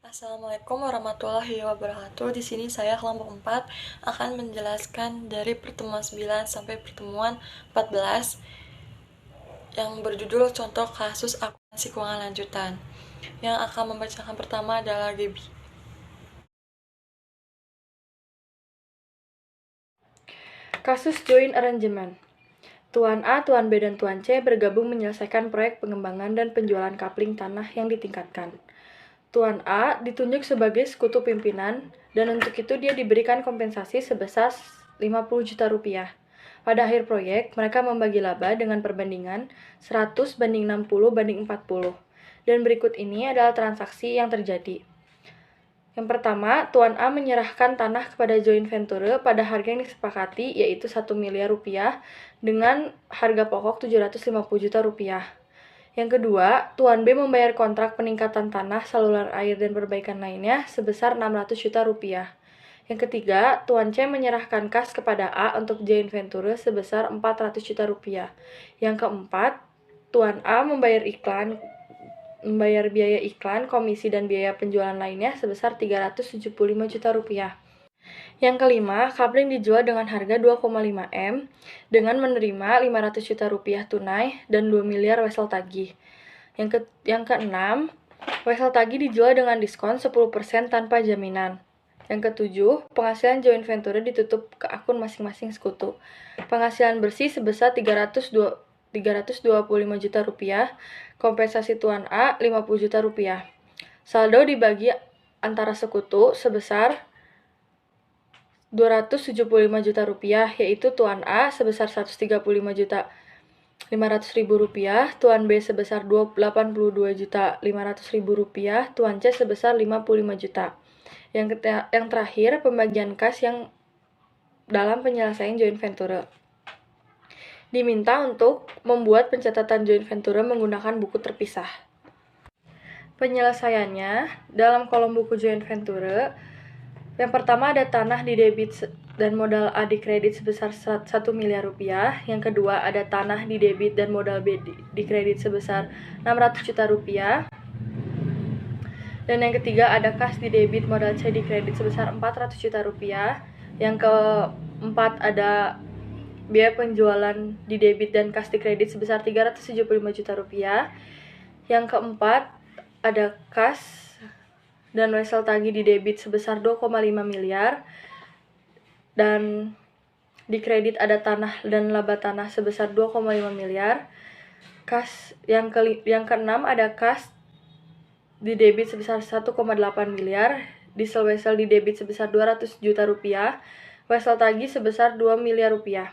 Assalamualaikum warahmatullahi wabarakatuh. Di sini saya kelompok 4 akan menjelaskan dari pertemuan 9 sampai pertemuan 14 yang berjudul contoh kasus akuntansi keuangan lanjutan. Yang akan membacakan pertama adalah Gaby. Kasus joint arrangement. Tuan A, Tuan B, dan Tuan C bergabung menyelesaikan proyek pengembangan dan penjualan kapling tanah yang ditingkatkan. Tuan A ditunjuk sebagai sekutu pimpinan, dan untuk itu dia diberikan kompensasi sebesar 50 juta rupiah. Pada akhir proyek, mereka membagi laba dengan perbandingan 100 banding 60 banding 40. Dan berikut ini adalah transaksi yang terjadi. Yang pertama, Tuan A menyerahkan tanah kepada joint venture pada harga yang disepakati, yaitu 1 miliar rupiah dengan harga pokok 750 juta rupiah. Yang kedua, Tuan B membayar kontrak peningkatan tanah, saluran air, dan perbaikan lainnya sebesar 600 juta rupiah. Yang ketiga, Tuan C menyerahkan kas kepada A untuk joint venture sebesar 400 juta rupiah. Yang keempat, Tuan A membayar biaya iklan, komisi, dan biaya penjualan lainnya sebesar 375 juta rupiah. Yang kelima, kapling dijual dengan harga 2,5 M dengan menerima 500 juta rupiah tunai dan 2 miliar wesel tagih. Yang keenam, wesel tagih dijual dengan diskon 10% tanpa jaminan. Yang ketujuh, penghasilan joint venture ditutup ke akun masing-masing sekutu. Penghasilan bersih sebesar 325 juta rupiah, kompensasi Tuan A 50 juta rupiah. Saldo dibagi antara sekutu sebesar 275 juta rupiah, yaitu Tuan A sebesar 135 juta 500 ribu rupiah, Tuan B sebesar 82 juta 500 ribu rupiah, Tuan C sebesar 55 juta. Yang terakhir, pembagian kas yang dalam penyelesaian joint venture. Diminta untuk membuat pencatatan joint venture menggunakan buku terpisah. Penyelesaiannya, dalam kolom buku joint venture, yang pertama ada tanah di debit dan modal A di kredit sebesar 1 miliar rupiah. Yang kedua ada tanah di debit dan modal B di kredit sebesar 600 juta rupiah. Dan yang ketiga ada kas di debit, modal C di kredit sebesar 400 juta rupiah. Yang keempat ada biaya penjualan di debit dan kas di kredit sebesar 375 juta rupiah. Yang keempat ada kas dan wesel tagih di debit sebesar 2,5 miliar, dan di kredit ada tanah dan laba tanah sebesar 2,5 miliar. Kas yang keenam ada kas di debit sebesar 1,8 miliar, diesel wesel di debit sebesar 200 juta rupiah, wesel tagih sebesar 2 miliar rupiah.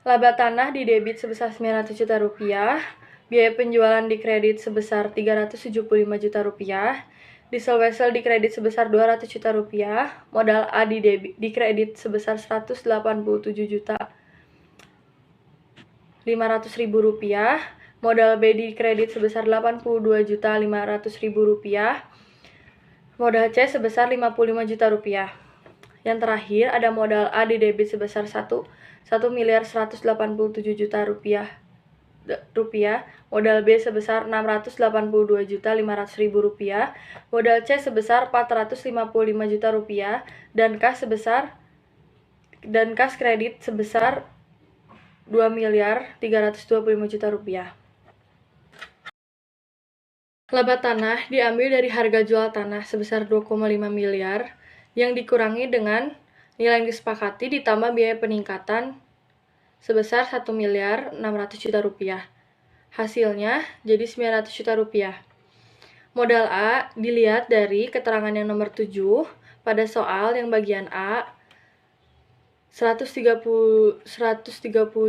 Laba tanah di debit sebesar 900 juta rupiah, biaya penjualan di kredit sebesar 375 juta rupiah, diesel wesel di kredit sebesar 200 juta rupiah, modal A di kredit sebesar 187 juta 500 ribu rupiah, modal B di kredit sebesar 82 juta 500 ribu rupiah, modal C sebesar 55 juta rupiah. Yang terakhir ada modal A di debit sebesar 1 miliar 187 juta rupiah, modal B sebesar 682 juta 500 ribu rupiah, modal C sebesar 455 juta rupiah, dan kas kredit sebesar 2 miliar 325 juta rupiah. Laba tanah diambil dari harga jual tanah sebesar 2,5 miliar yang dikurangi dengan nilai yang disepakati ditambah biaya peningkatan sebesar 1 miliar 600 juta rupiah. Hasilnya jadi 900 juta rupiah. Modal A dilihat dari keterangan yang nomor 7 pada soal yang bagian A 130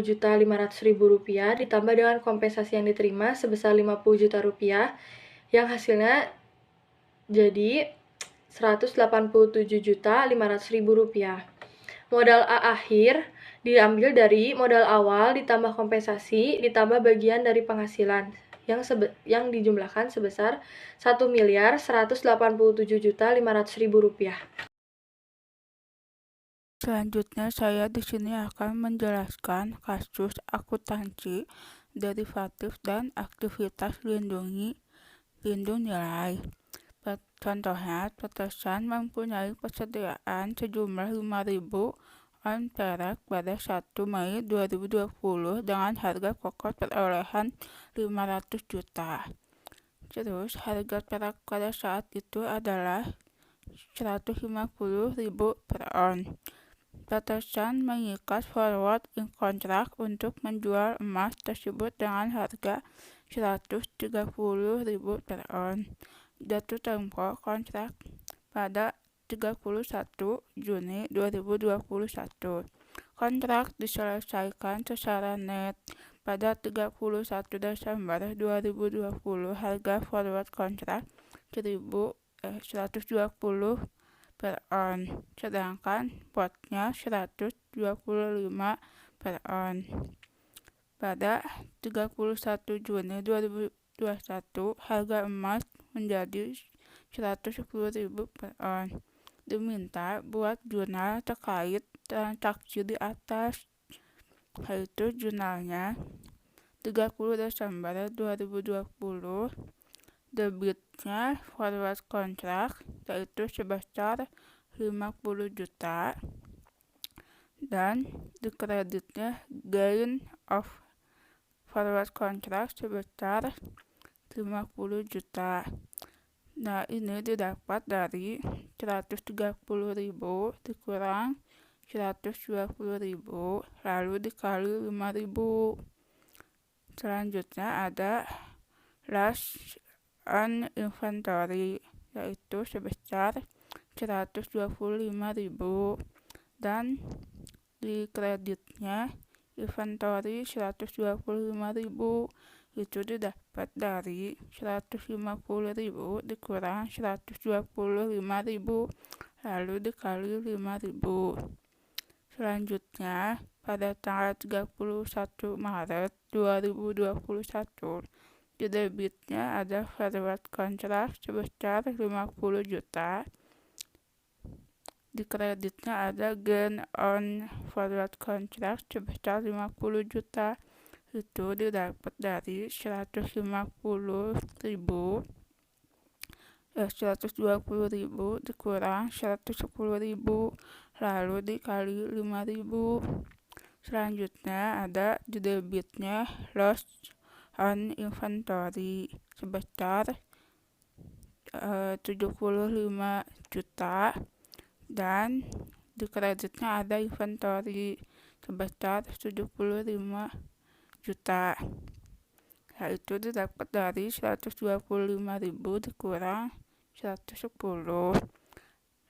juta 500 ribu rupiah ditambah dengan kompensasi yang diterima sebesar 50 juta rupiah yang hasilnya jadi 187 juta 500 ribu rupiah. Modal A akhir diambil dari modal awal ditambah kompensasi ditambah bagian dari penghasilan yang dijumlahkan sebesar 1 miliar 187 juta 500 ribu rupiah. Selanjutnya saya di sini akan menjelaskan kasus akuntansi, derivatif, dan aktivitas lindung nilai. Contohnya, petesan mempunyai persediaan sejumlah 5.000 on perak pada 1 Mei 2020 dengan harga pokok perolehan 500 juta. Terus, harga perak pada saat itu adalah 150.000 per on. Petesan mengikat forward kontrak untuk menjual emas tersebut dengan harga 130.000 per on. Jatuh tempo kontrak pada 31 Juni 2021. Kontrak diselesaikan secara net pada 31 Desember 2020. Harga forward kontrak 120 per on, sedangkan spotnya 125 per on. Pada 31 Juni 2021, harga emas menjadi 110.000 per on. Diminta buat jurnal terkait transaksi di atas, yaitu jurnalnya 30 Desember 2020. Debitnya forward kontrak yaitu sebesar 50 juta dan dikreditnya gain of forward kontrak sebesar 50 juta. Nah, ini didapat dari 130.000 dikurang 120.000 lalu dikali 5.000. Selanjutnya ada loss on inventory yaitu sebesar 125.000 dan di kreditnya inventory 125.000 itu didapat dari 150.000 dikurang 125.000 lalu dikali 5.000. Selanjutnya pada tanggal 31 Maret 2021 di debitnya ada forward kontrak sebesar 50 juta. Di kreditnya ada gain on forward kontrak sebesar 50 juta. Itu didapat dari 120.000 dikurang 110.000 lalu dikali 5.000. Selanjutnya ada di debitnya loss on inventory sebesar 75 juta dan di kreditnya ada inventory sebesar 75 juta, yaitu didapat dari 125.000 dikurang 110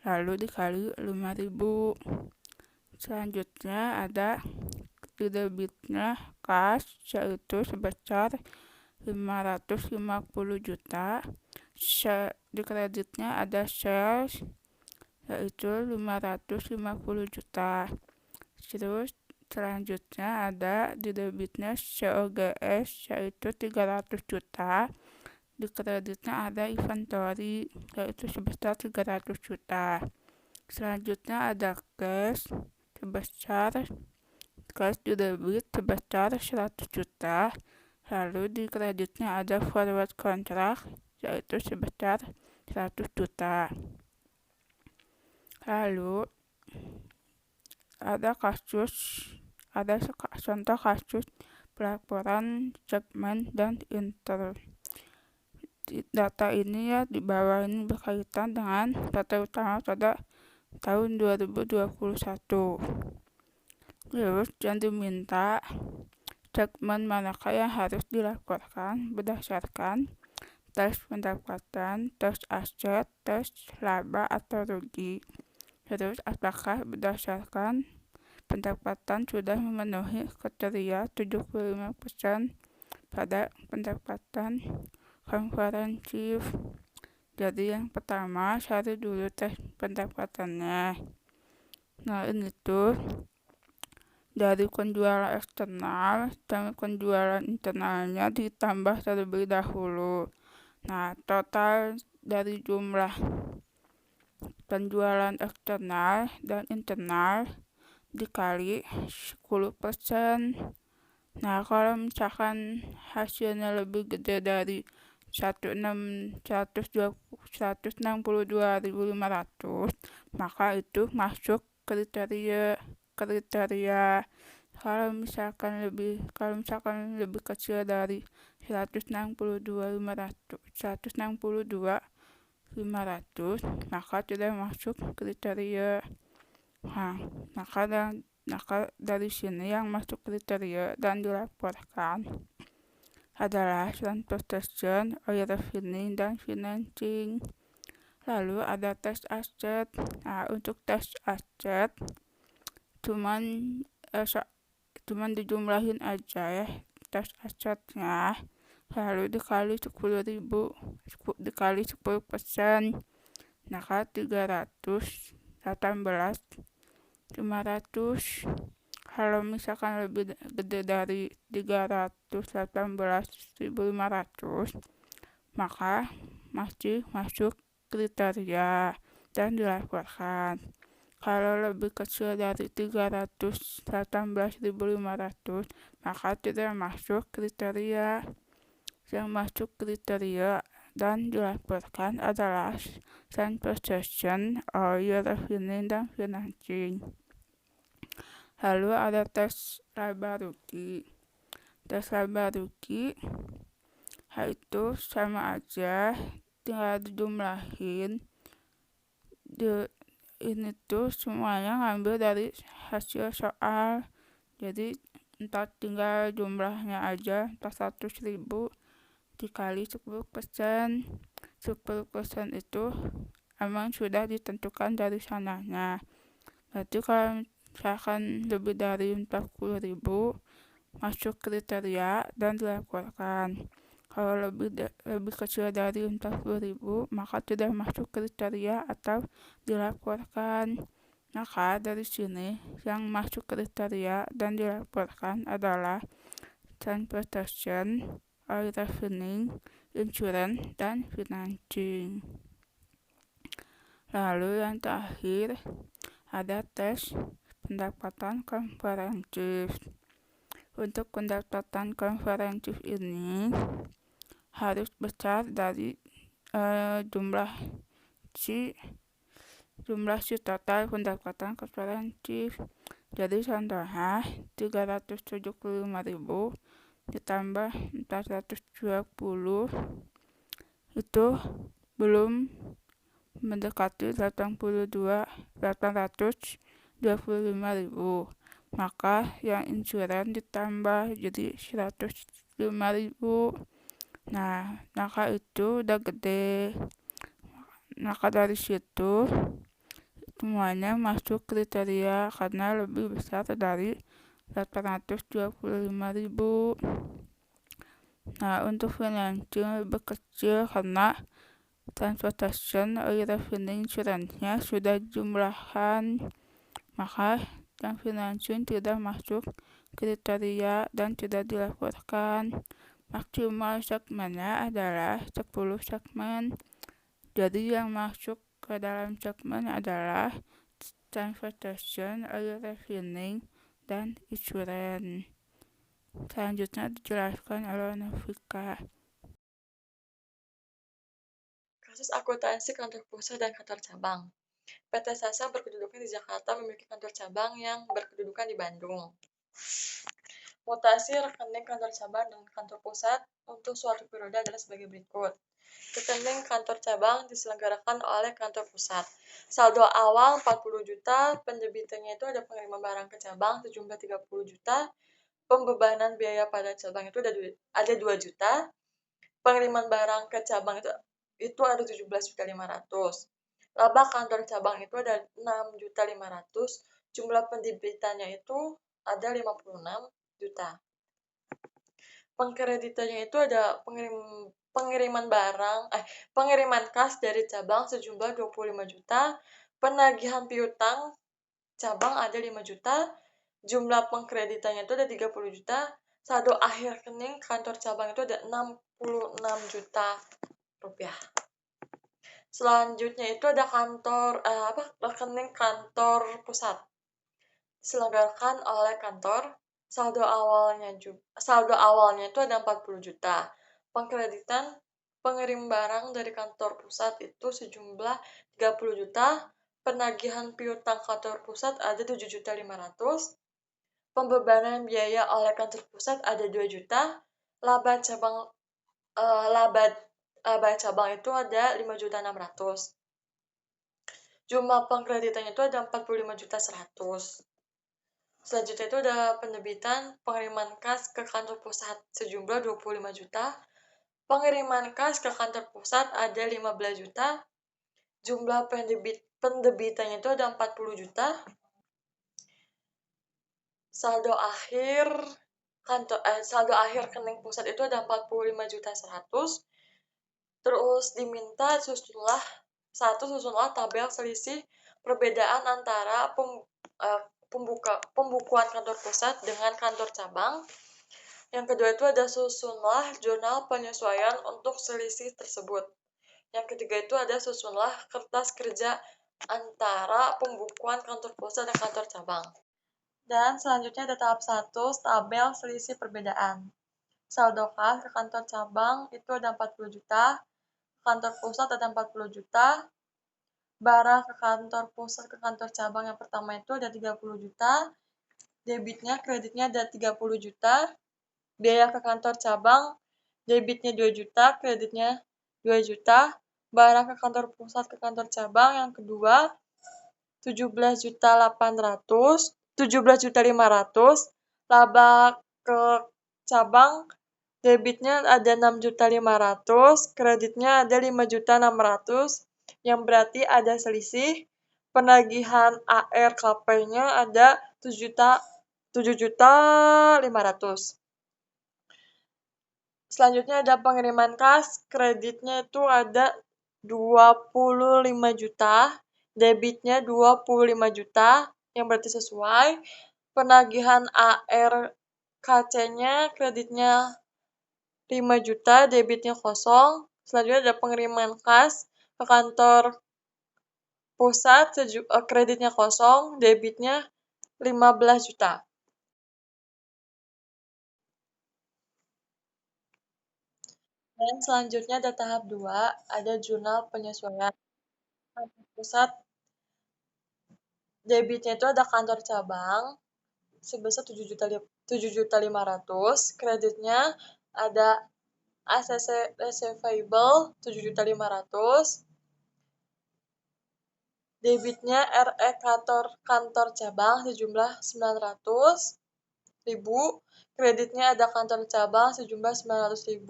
lalu dikali 5.000. Selanjutnya ada di debitnya cash yaitu sebesar 550 juta. Di kreditnya ada sales yaitu 550 juta. Terus selanjutnya ada di debitnya COGS yaitu 300 juta. Di kreditnya ada inventory yaitu sebesar 300 juta. Selanjutnya ada cash di debit sebesar 100 juta. Lalu di kreditnya ada forward kontrak yaitu sebesar 100 juta. Lalu ada contoh kasus pelaporan segmen dan inter. Data ini di bawah ini berkaitan dengan data utama pada tahun 2021. Terus yang diminta segmen manakah yang harus dilaporkan berdasarkan tes pendapatan, tes aset, tes laba atau rugi. Terus apakah berdasarkan pendapatan sudah memenuhi kriteria 75% pada pendapatan komprehensif. Jadi yang pertama cari dulu tes pendapatannya. Nah, ini tuh dari penjualan eksternal dan penjualan internalnya ditambah terlebih dahulu. Nah, total dari jumlah penjualan eksternal dan internal dikali 10%. Nah, kalau misalkan hasilnya lebih gede dari 162.500, maka itu masuk kriteria. Kalau misalkan lebih kecil dari 162.500, maka tidak masuk kriteria. Nah, maka dari sini yang masuk kriteria dan dilaporkan adalah transportation, oil refining, dan financing. Lalu ada tes aset. Nah, untuk tes aset cuman dijumlahin aja ya tes asetnya, lalu dikali 10.000, dikali 10%, maka 318.500. Kalau misalkan lebih gede dari 318.500, maka masih masuk kriteria dan dilaporkan. Kalau lebih kecil dari 318.500, maka tidak masuk kriteria. Yang masuk kriteria dan dilaporkan adalah transportation, oil refining, dan financing. Lalu ada tes laba rugi. Tes laba rugi itu sama aja, tinggal dijumlahin. Ini tuh semuanya ngambil dari hasil soal, jadi entar tinggal jumlahnya aja, entar 100.000 dikali 10%. 10% itu emang sudah ditentukan dari sananya. Berarti kalau misalkan lebih dari 40.000 masuk kriteria dan dilaporkan. Kalau lebih kecil dari 40.000, maka tidak masuk kriteria atau dilaporkan. Maka dari sini yang masuk kriteria dan dilaporkan adalah transportation, oil refining, insurance, dan financing. Lalu yang terakhir ada tes pendapatan komprehensif. Untuk pendapatan komprehensif ini harus besar dari jumlah total pendapatan komprehensif. Jadi contohnya 375.000 ditambah 420 itu belum mendekati 825.000, maka yang insuran ditambah jadi 105.000. Nah, maka itu udah gede. Maka dari situ semuanya masuk kriteria karena lebih besar dari 825.000. Nah, untuk financing lebih kecil karena transportation, oil refining, insurance-nya sudah jumlahan, maka yang financing tidak masuk kriteria dan tidak dilaporkan. Maksimal segmennya adalah 10 segmen. Jadi yang masuk ke dalam segmen adalah transportation, oil refining, dan insurance. Selanjutnya dijelaskan oleh Novika. Kasus akuntansi kantor pusat dan kantor cabang. PT Sasa berkedudukan di Jakarta memiliki kantor cabang yang berkedudukan di Bandung. Mutasi rekening kantor cabang dan kantor pusat untuk suatu periode adalah sebagai berikut. Rekening kantor cabang diselenggarakan oleh kantor pusat. Saldo awal 40 juta, pendebitannya itu ada pengiriman barang ke cabang sejumlah 30 juta, pembebanan biaya pada cabang itu ada 2 juta, pengiriman barang ke cabang itu ada 17.500. Laba kantor cabang itu ada 6.500, jumlah pendebitannya itu ada 56 juta. Pengkreditannya itu ada pengiriman kas dari cabang sejumlah 25 juta, penagihan piutang cabang ada 5 juta, jumlah pengkreditannya itu ada 30 juta, saldo akhir rekening kantor cabang itu ada 66 juta rupiah. Selanjutnya itu ada rekening kantor pusat. Diselenggarakan oleh kantor. Saldo awalnya itu ada 40 juta. Pengkreditan pengirim barang dari kantor pusat itu sejumlah 30 juta, penagihan piutang kantor pusat ada 7.500.000, pembebanan biaya oleh kantor pusat ada 2 juta, laba cabang itu ada 5.600.000. Jumlah pengkreditannya itu ada 45.100.000. Selanjutnya itu ada penerbitan pengiriman kas ke kantor pusat sejumlah 25 juta. Pengiriman kas ke kantor pusat ada 15 juta. Jumlah pendebitannya itu ada 40 juta. Saldo akhir rekening pusat itu ada 45.100.000. Terus diminta susunlah tabel selisih perbedaan antara pembukuan kantor pusat dengan kantor cabang. Yang kedua itu ada susunlah jurnal penyesuaian untuk selisih tersebut. Yang ketiga itu ada susunlah kertas kerja antara pembukuan kantor pusat dan kantor cabang. Dan selanjutnya ada tahap 1, tabel selisih perbedaan. Saldo kas ke kantor cabang itu ada 40 juta, kantor pusat ada 40 juta, barang ke kantor pusat ke kantor cabang yang pertama itu ada 30 juta, debitnya kreditnya ada 30 juta, biaya ke kantor cabang debitnya 2 juta, kreditnya 2 juta, barang ke kantor pusat ke kantor cabang yang kedua 17.500.000, laba ke cabang debitnya ada 6.500.000, kreditnya ada 5.600.000, yang berarti ada selisih. Penagihan ARKP-nya ada 7.500.000. Selanjutnya ada pengiriman kas, kreditnya itu ada 25 juta, debitnya 25 juta, yang berarti sesuai. Penagihan ARKC-nya kreditnya 5 juta, debitnya kosong. Selanjutnya ada pengiriman kas ke kantor pusat, kreditnya kosong, debitnya 15 juta. Dan selanjutnya ada tahap 2, ada jurnal penyesuaian. Kantor pusat, debitnya itu ada kantor cabang sebesar 7.500.000, kreditnya ada ACC receivable 7.500.000, debitnya RE kantor cabang sejumlah 900.000, kreditnya ada kantor cabang sejumlah 900.000,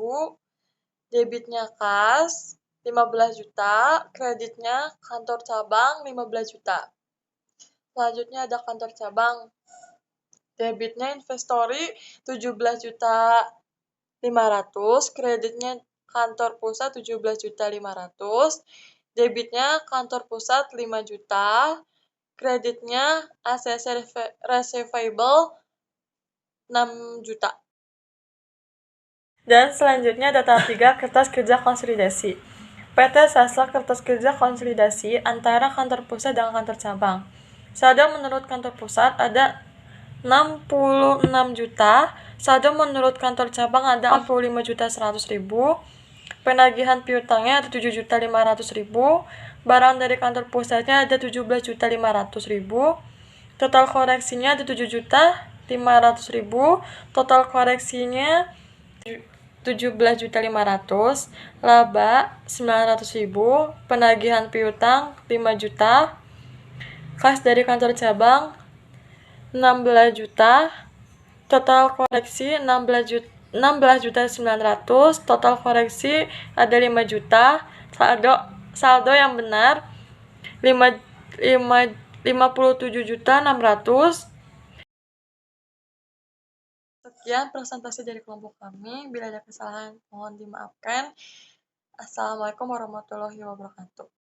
debitnya kas 15 juta, kreditnya kantor cabang 15 juta. Selanjutnya ada kantor cabang. Debitnya investori 17.500.000, kreditnya kantor pusat 17.500.000, debitnya kantor pusat 5 juta, kreditnya ACC receivable 6 juta. Dan selanjutnya ada tahap 3, kertas kerja konsolidasi. PT Sastra kertas kerja konsolidasi antara kantor pusat dan kantor cabang. Saldo menurut kantor pusat ada 66 juta, saldo menurut kantor cabang ada 45.100.000, penagihan piutangnya ada 7.500.000, barang dari kantor pusatnya ada 17.500.000, total koreksinya ada 7.500.000, total koreksinya 17.500.000, laba 900.000, penagihan piutang 5 juta, kas dari kantor cabang 16 juta, total koreksi 16.900.000, total koreksi ada 5 juta, saldo yang benar 57.600.000. Sekian presentasi dari kelompok kami. Bila ada kesalahan mohon dimaafkan. Assalamualaikum warahmatullahi wabarakatuh.